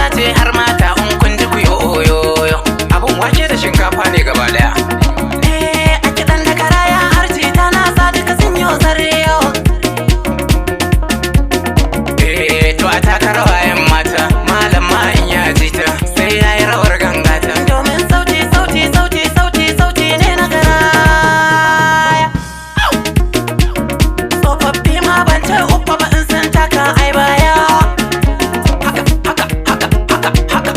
maza ce har mata in kun ji ku yo oyoyo. Abun wake da shinkafa ne gaba daya. A kiɗan da karaya har jita na sa duka sun yo zareyo. To a taka rawa yan mata, malam ma in ya jita sai ya yi rawar gangata. Domin sauti sauti sauti sauti sauti ne na garaya. Tsofaffi ma ban ce uffa ba in sun taka ai baya. Haka haka haka haka haka.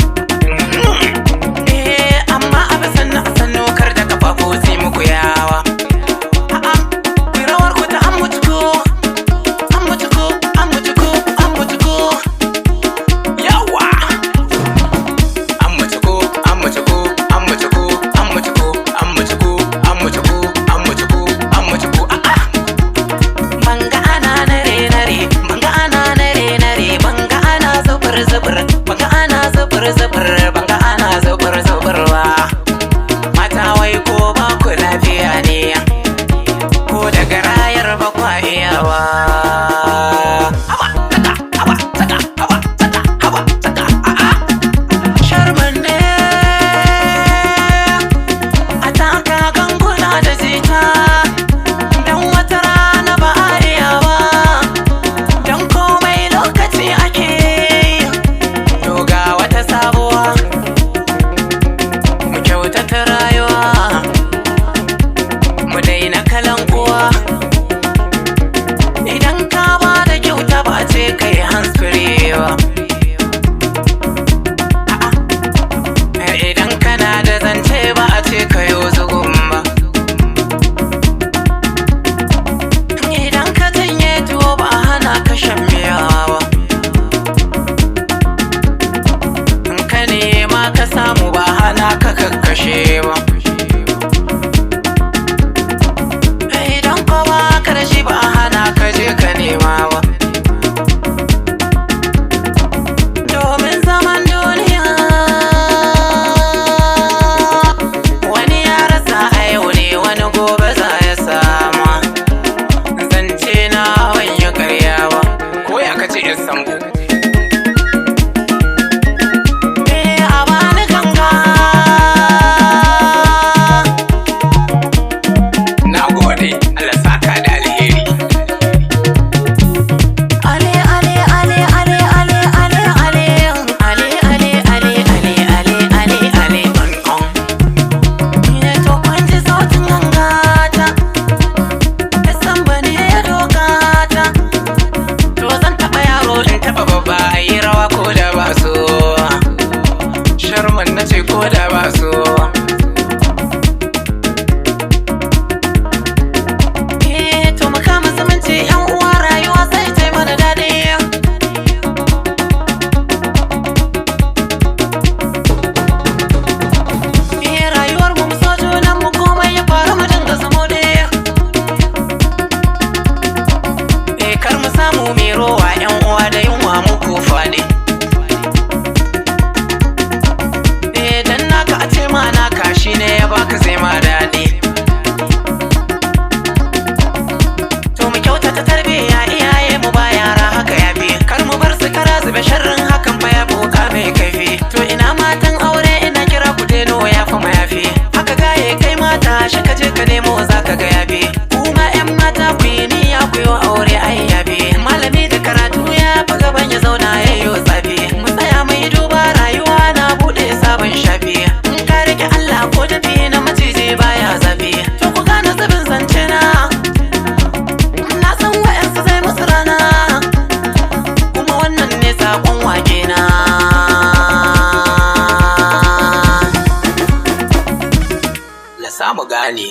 Amma abu sannu a sannu kar da kafafu sai muku yawa. Ku rawar ku ta an mutuku, an mutuku, an mutuku, an mutuku. Yawa! An mutuku, an mutuku, an mutuku, an mutuku, an mutuku, an mutuku, an mutuku, an mutuku. Banga ana nare-nare, banga ana nare-nare, banga ana zubur-zubur, banga ana zubur-zubur, banga ana zubur-zubur ba. Mata wai ko ba ku lafiya ne, ko daga rayar ba kwa iyawa. Hawa, taka, hawa, taka, hawa, taka, hawa, taka, Sharman ne a taka ganguna da jita, don wata rana ba a iya ba, don komai lokaci ake yi. To ga wata sabuwa, mu kyautata rayuwa, mu daina kalan uwa. Idan ka ba da kyauta ba ce kai hanskuri ba. Idan kana da zance ba a ce ka yo zugun ba. Idan ka janye tuwo ba a hana ka shan miya ba. In ka nema ka samu ba a hana ka kakkashe ba. Idan ka ba ka da shi ba a hana ka je ka nema ba. Domin zaman duniya wani ya rasa a yau ne wani gobe za ya sama. Zance na ban yi karya ba, ko ya kace in sambo. A bani ganga. Na gode, Allah saka da alheri. Ale ale ale ale ale ale ale ale ale ale ale ale ale ale ne to kun ji sautin gangata, san bane ya dokata. To zan taɓa yaro in taɓa babba a yi rawa ko da ba so. Sharman na ce ko da ba so. To mu kama zumunci yan uwa, rayuwa sai ta mana daɗi. Rayuwar mu so junan mu komai ya faru mu dinga zamo ɗaya. Kar mu samu mai rowa yan uwa da yunwa mu ko faɗi. Dan naka a ce ma naka shi ne ya baka zai ma daɗi. To mu kyautata tarbiyya iyaye mu ba yara haka yafi. Kar mu bar su kara zube sharrin hakan fa ya boka mai kaifi. To ina matan aure ina kira ku deno ya fi mayafi. Haka gaye kai mata shi ka je ka nemo za ka ga yafi. Kuma yan mata ku yi niyya ku yi aure ai yafi. Malami da karatu ya fi gaban ya zauna ya yi tsafi. Mu tsaya mai duba rayuwa na buɗe sabon shafi. In ka rike Allah ko tafi na maciji baya zafi. To ku gane zubin zance na san wa'yansu zai musu rana, kuma wannan ne saƙon wake na. La samu gane.